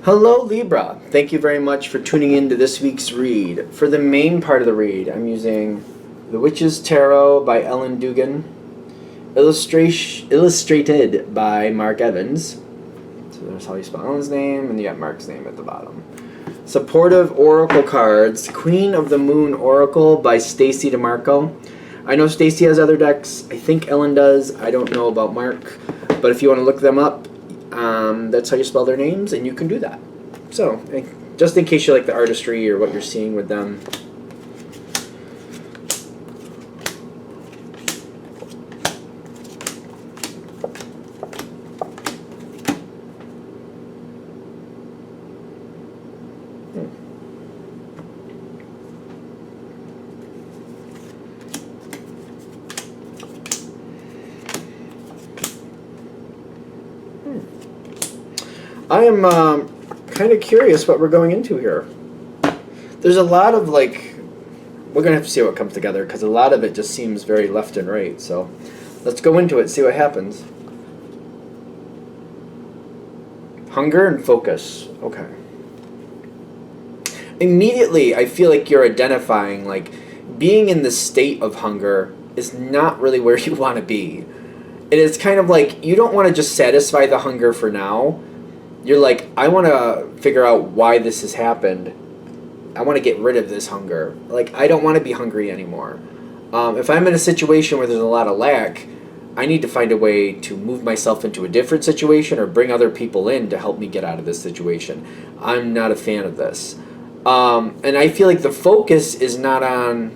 Hello, Libra. Thank you very much for tuning in to this week's read. For the main part of the read, I'm using The Witch's Tarot by Ellen Dugan, illustrated by Mark Evans. So there's how you spell Ellen's name, and you got Mark's name at the bottom. Supportive Oracle cards, Queen of the Moon Oracle by Stacy DeMarco. I know Stacy has other decks. I think Ellen does. I don't know about Mark. But if you want to look them up, that's how you spell their names, and you can do that. So, just in case you like the artistry or what you're seeing with them. I am kind of curious what we're going into here. There's a lot of, we're going to have to see what comes together, because a lot of it just seems very left and right. So let's go into it, see what happens. Hunger and focus. Okay. Immediately, I feel like you're identifying, being in the state of hunger is not really where you want to be. It is kind of like you don't want to just satisfy the hunger for now. You're like, I want to figure out why this has happened. I want to get rid of this hunger. I don't want to be hungry anymore. If I'm in a situation where there's a lot of lack, I need to find a way to move myself into a different situation or bring other people in to help me get out of this situation. I'm not a fan of this. And I feel like the focus is not on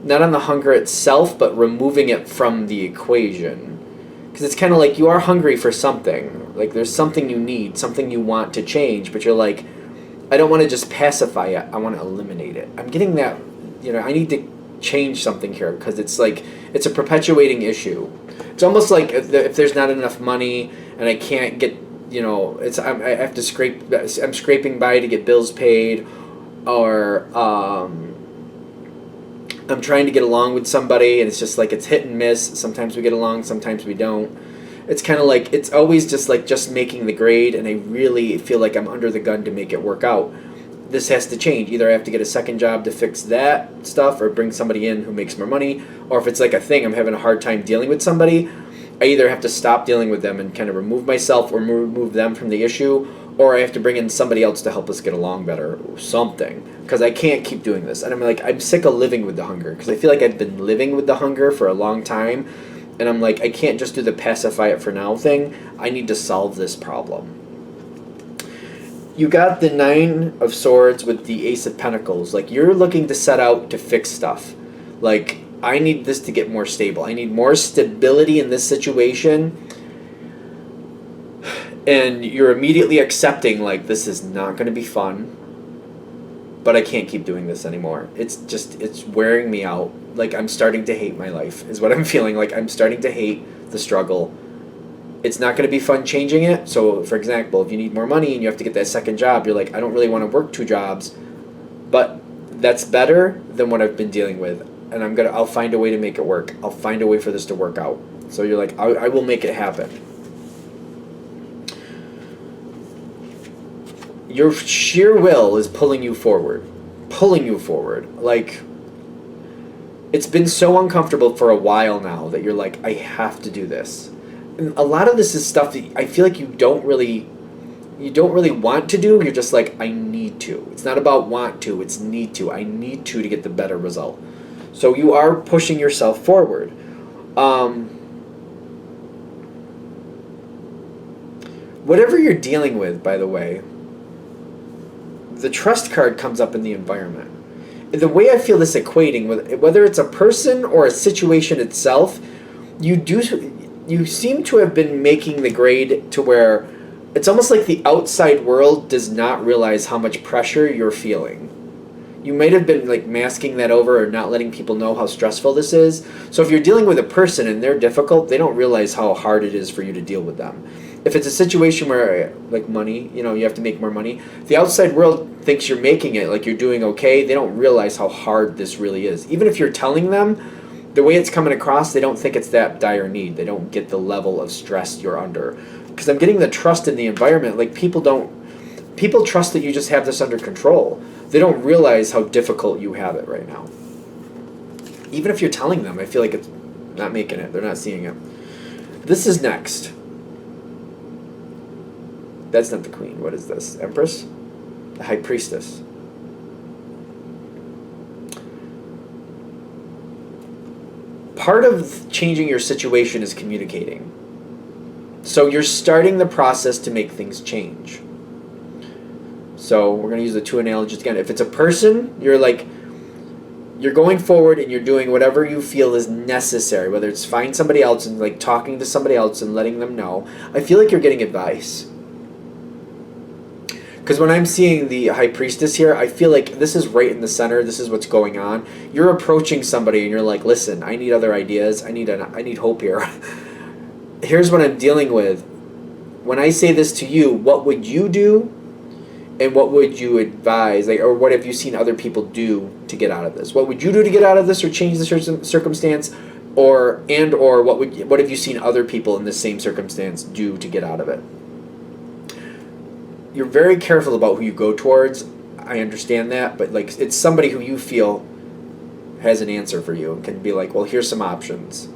the hunger itself, but removing it from the equation. Because it's kind of like you are hungry for something. There's something you need, something you want to change, but you're like, I don't want to just pacify it. I want to eliminate it. I'm getting that, I need to change something here, because it's it's a perpetuating issue. It's almost like if there's not enough money and I can't get, I have to I'm scraping by to get bills paid, or I'm trying to get along with somebody, and it's just it's hit and miss. Sometimes we get along, sometimes we don't. It's kind of it's always just making the grade, and I really feel like I'm under the gun to make it work out. This has to change. Either I have to get a second job to fix that stuff, or bring somebody in who makes more money, or if it's a thing, I'm having a hard time dealing with somebody, I either have to stop dealing with them and kind of remove myself or remove them from the issue, or I have to bring in somebody else to help us get along better or something, because I can't keep doing this. And I'm sick of living with the hunger, because I feel like I've been living with the hunger for a long time, and I'm I can't just do the pacify it for now thing. I need to solve this problem. You got the 9 of Swords with the Ace of Pentacles. You're looking to set out to fix stuff. I need this to get more stable. I need more stability in this situation. And you're immediately accepting, this is not going to be fun, but I can't keep doing this anymore. It's wearing me out. I'm starting to hate my life, is what I'm feeling. I'm starting to hate the struggle. It's not going to be fun changing it. So, for example, if you need more money and you have to get that second job, you're I don't really want to work 2 jobs, but that's better than what I've been dealing with. And I'll find a way to make it work. I'll find a way for this to work out. So you're I will make it happen. Your sheer will is pulling you forward. It's been so uncomfortable for a while now that you're I have to do this. And a lot of this is stuff that I feel like you don't really want to do. You're just I need to. It's not about want to, it's need to. I need to get the better result. So you are pushing yourself forward. Whatever you're dealing with, by the way, the Trust card comes up in the environment. The way I feel this equating, whether it's a person or a situation itself, you seem to have been making the grade to where it's almost like the outside world does not realize how much pressure you're feeling. You might have been masking that over, or not letting people know how stressful this is. So if you're dealing with a person and they're difficult, they don't realize how hard it is for you to deal with them. If it's a situation where, money, you have to make more money, the outside world thinks you're making it, you're doing okay. They don't realize how hard this really is. Even if you're telling them, the way it's coming across, they don't think it's that dire need. They don't get the level of stress you're under. Because I'm getting the trust in the environment. People don't, people trust that you just have this under control. They don't realize how difficult you have it right now. Even if you're telling them, I feel like it's not making it. They're not seeing it. This is next. That's not the queen. What is this? Empress? The high priestess. Part of changing your situation is communicating. So you're starting the process to make things change. So we're going to use the two analogies again. If it's a person, you're going forward and you're doing whatever you feel is necessary, whether it's find somebody else and like talking to somebody else and letting them know. I feel like you're getting advice. Because when I'm seeing the high priestess here, I feel like this is right in the center. This is what's going on. You're approaching somebody and you're like, listen, I need other ideas. I need hope here. Here's what I'm dealing with. When I say this to you, what would you do? And what would you advise? Or what have you seen other people do to get out of this? What would you do to get out of this or change the circumstance? Or what have you seen other people in the same circumstance do to get out of it? You're very careful about who you go towards. I understand that, but like it's somebody who you feel has an answer for you and can be like, well, here's some options.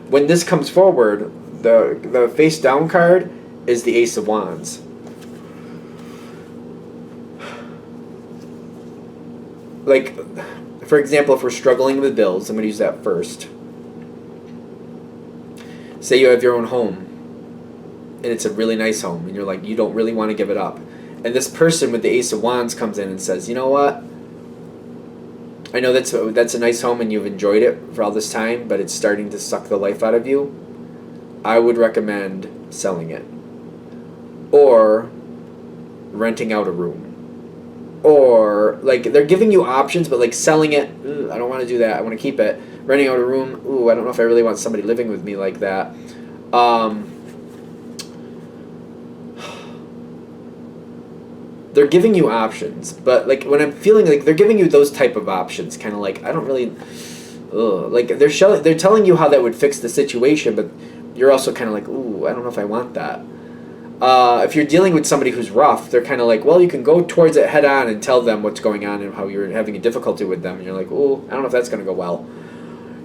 When this comes forward, the face down card is the Ace of Wands. Like, for example, if we're struggling with bills, I'm going to use that first. Say you have your own home, and it's a really nice home, and you're like, you don't really want to give it up. And this person with the Ace of Wands comes in and says, you know what? I know that's a nice home and you've enjoyed it for all this time, but it's starting to suck the life out of you. I would recommend selling it. Or renting out a room. Or, like, they're giving you options, but, like, selling it, I don't want to do that. I want to keep it. Renting out a room, I don't know if I really want somebody living with me like that. They're giving you options, but, like, when I'm feeling like they're giving you those type of options, kind of like, I don't really, like, they're telling you how that would fix the situation, but you're also kind of like, I don't know if I want that. If you're dealing with somebody who's rough, they're kind of like, well, you can go towards it head on and tell them what's going on and how you're having a difficulty with them. And you're like, I don't know if that's going to go well.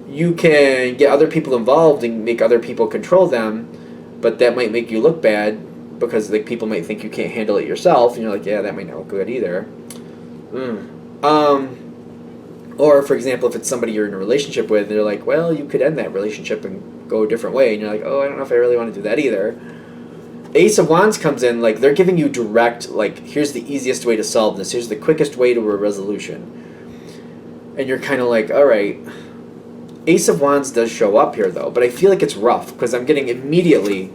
You can get other people involved and make other people control them, but that might make you look bad because like people might think you can't handle it yourself. And you're like, yeah, that might not look good either. Or, for example, if it's somebody you're in a relationship with, they're like, well, you could end that relationship and go a different way. And you're like, I don't know if I really want to do that either. Ace of Wands comes in, like, they're giving you direct, like, here's the easiest way to solve this. Here's the quickest way to a resolution. And you're kind of like, all right. Ace of Wands does show up here, though. But I feel like it's rough because I'm getting immediately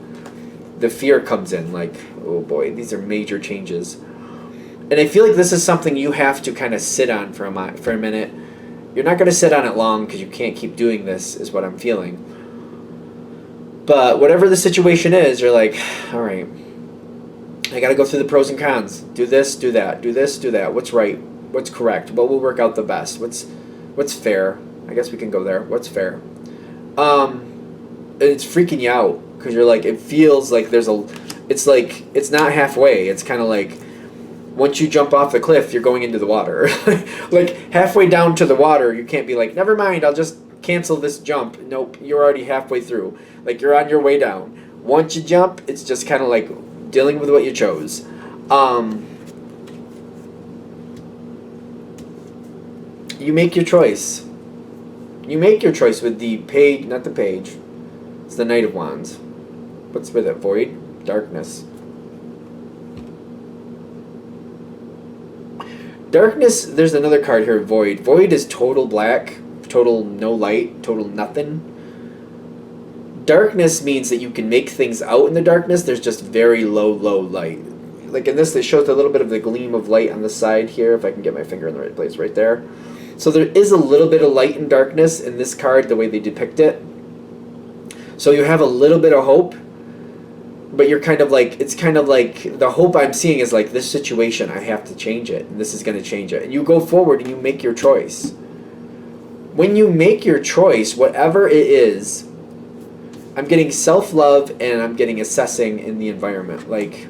the fear comes in. Like, oh, boy, these are major changes. And I feel like this is something you have to kind of sit on for a minute. You're not going to sit on it long because you can't keep doing this, is what I'm feeling. But whatever the situation is, you're like, all right, I got to go through the pros and cons. Do this, do that. Do this, do that. What's right? What's correct? What will work out the best? What's fair? I guess we can go there. What's fair? And it's freaking you out because you're like, it feels like it's like, it's not halfway. It's kind of like once you jump off the cliff, you're going into the water. Like halfway down to the water, you can't be like, never mind, I'll just cancel this jump. Nope, you're already halfway through. Like you're on your way down. Once you jump, it's just kind of like dealing with what you chose. You make your choice. You make your choice with the page, not the page. It's the Knight of Wands. What's with it? Void? Darkness. Darkness, there's another card here, Void. Void is total black, total no light, total nothing. Darkness means that you can make things out in the darkness. There's just very low light. Like in this, it shows a little bit of the gleam of light on the side here, if I can get my finger in the right place, right there. So there is a little bit of light and darkness in this card, the way they depict it. So you have a little bit of hope, but you're kind of like, it's kind of like, the hope I'm seeing is like, this situation, I have to change it, and this is going to change it. And you go forward and you make your choice. When you make your choice, whatever it is, I'm getting self-love and I'm getting assessing in the environment. Like,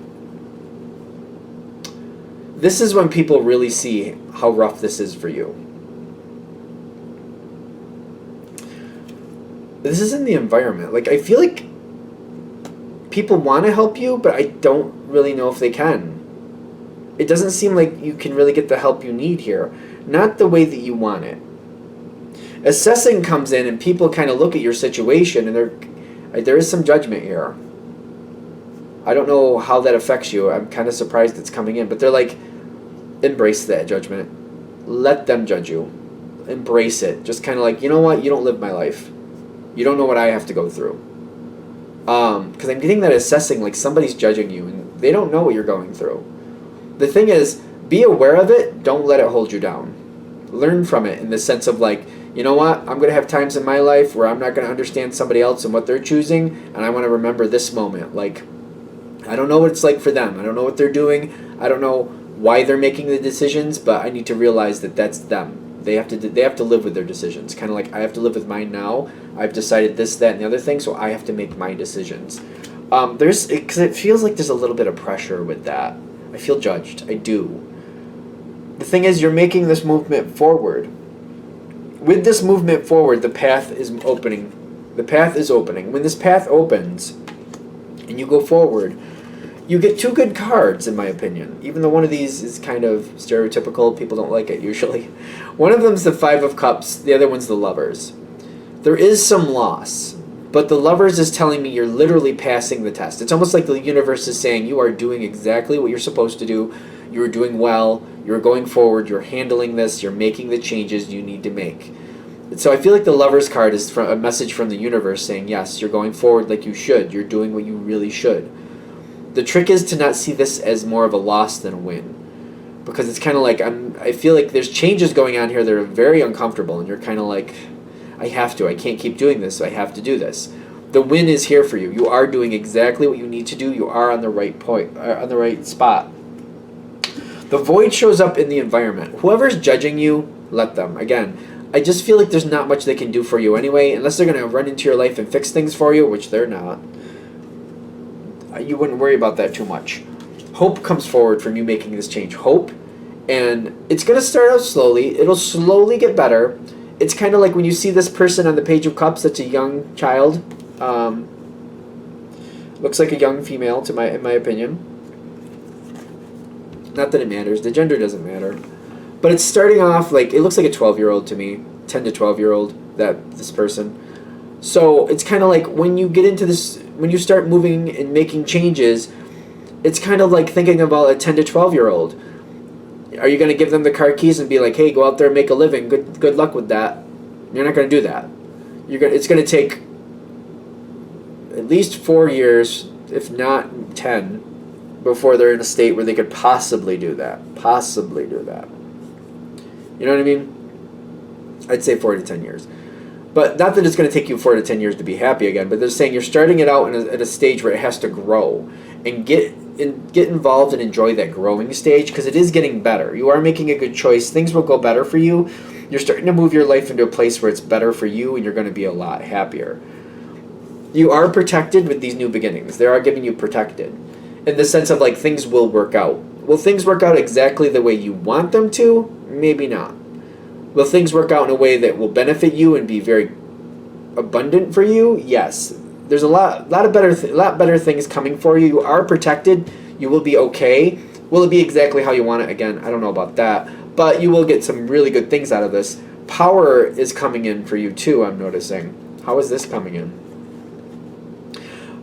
This is when people really see how rough this is for you. This is in the environment. Like, I feel like people want to help you, but I don't really know if they can. It doesn't seem like you can really get the help you need here. Not the way that you want it. Assessing comes in and people kind of look at your situation and there is some judgment here. I don't know how that affects you. I'm kind of surprised it's coming in. But they're like, embrace that judgment. Let them judge you. Embrace it. Just kind of like, you know what? You don't live my life. You don't know what I have to go through. Because I'm getting that assessing like somebody's judging you and they don't know what you're going through. The thing is, be aware of it. Don't let it hold you down. Learn from it in the sense of like, you know what? I'm going to have times in my life where I'm not going to understand somebody else and what they're choosing. And I want to remember this moment. Like, I don't know what it's like for them. I don't know what they're doing. I don't know why they're making the decisions, but I need to realize that that's them. They have to live with their decisions. Kind of like I have to live with mine now. I've decided this, that, and the other thing, so I have to make my decisions. Because it feels like there's a little bit of pressure with that. I feel judged. I do. The thing is, you're making this movement forward. With this movement forward, the path is opening. The path is opening. When this path opens and you go forward, you get two good cards, in my opinion. Even though one of these is kind of stereotypical, people don't like it usually. One of them's the Five of Cups, the other one's the Lovers. There is some loss, but the Lovers is telling me you're literally passing the test. It's almost like the universe is saying you are doing exactly what you're supposed to do. You're doing well. You're going forward. You're handling this. You're making the changes you need to make. So I feel like the Lovers card is a message from the universe saying, yes, you're going forward like you should. You're doing what you really should. The trick is to not see this as more of a loss than a win. Because it's kind of like, I feel like there's changes going on here that are very uncomfortable, and you're kind of like, I can't keep doing this, so I have to do this. The win is here for you. You are doing exactly what you need to do. You are on the right point, on the right spot. The void shows up in the environment. Whoever's judging you, let them. Again, I just feel like there's not much they can do for you anyway, unless they're going to run into your life and fix things for you, which they're not. You wouldn't worry about that too much. Hope comes forward from you making this change. Hope. And it's going to start out slowly. It'll slowly get better. It's kind of like when you see this person on the Page of Cups that's a young child. Looks like a young female, in my opinion. Not that it matters. The gender doesn't matter. But it's starting off like, it looks like a 12-year-old to me. 10 to 12-year-old, this person. So it's kind of like when you get into this, when you start moving and making changes, it's kind of like thinking about a 10 to 12-year-old. Are you going to give them the car keys and be like, hey, go out there and make a living? Good luck with that. You're not going to do that. It's going to take at least 4 years, if not 10, before they're in a state where they could possibly do that. Possibly do that. You know what I mean? I'd say 4 to 10 years. But not that it's going to take you 4 to 10 years to be happy again, but they're saying you're starting it out at a stage where it has to grow. And get involved and enjoy that growing stage, because it is getting better. You are making a good choice. Things will go better for you. You're starting to move your life into a place where it's better for you, and you're going to be a lot happier. You are protected with these new beginnings. They are giving you protected in the sense of like things will work out. Will things work out exactly the way you want them to? Maybe not. Will things work out in a way that will benefit you and be very abundant for you? Yes. There's a lot better things coming for you. You are protected. You will be okay. Will it be exactly how you want it? Again, I don't know about that. But you will get some really good things out of this. Power is coming in for you too, I'm noticing. How is this coming in?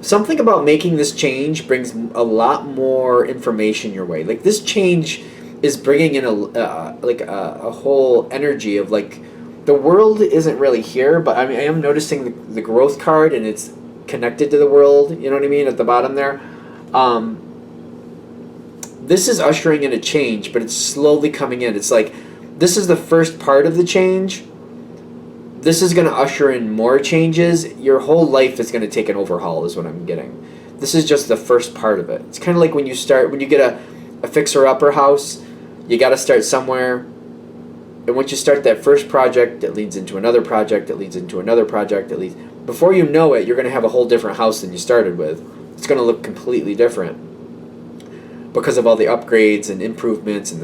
Something about making this change brings a lot more information your way. Like this change is bringing in a whole energy of like the world isn't really here, but I am noticing the growth card, and it's connected to the world, you know what I mean, at the bottom there. This is ushering in a change, but it's slowly coming in. It's like this is the first part of the change. This is going to usher in more changes. Your whole life is going to take an overhaul is what I'm getting. This is just the first part of it. It's kind of like when you get a fixer-upper house, you got to start somewhere. And once you start that first project, it leads into another project, it leads into another project, before you know it, you're going to have a whole different house than you started with. It's going to look completely different. because of all the upgrades and improvements and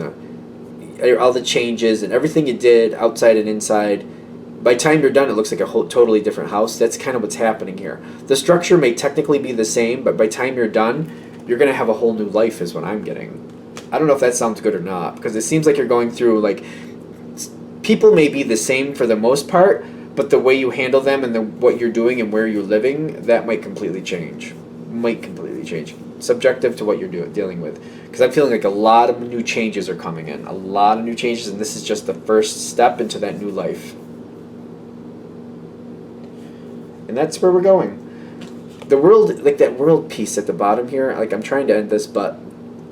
all the changes and everything you did outside and inside. By the time you're done, it looks like a whole totally different house. That's kind of what's happening here. The structure may technically be the same, but by the time you're done, you're going to have a whole new life is what I'm getting. I don't know if that sounds good or not, because it seems like you're going through, like, people may be the same for the most part, but the way you handle them and what you're doing and where you're living, that might completely change. Subjective to what you're dealing with. Because I'm feeling like a lot of new changes are coming in. A lot of new changes, and this is just the first step into that new life. And that's where we're going. The world, like that world piece at the bottom here, like I'm trying to end this, but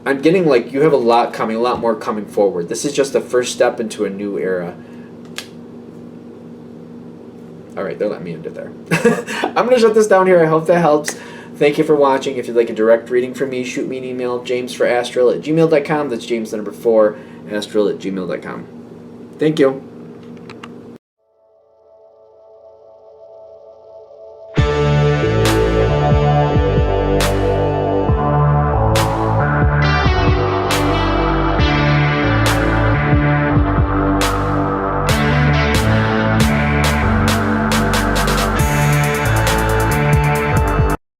I'm getting like you have a lot coming, a lot more coming forward. This is just the first step into a new era. All right, they're letting me end it there. I'm going to shut this down here. I hope that helps. Thank you for watching. If you'd like a direct reading from me, shoot me an email, jamesforastral@gmail.com. That's James the number 4, astral@gmail.com. Thank you.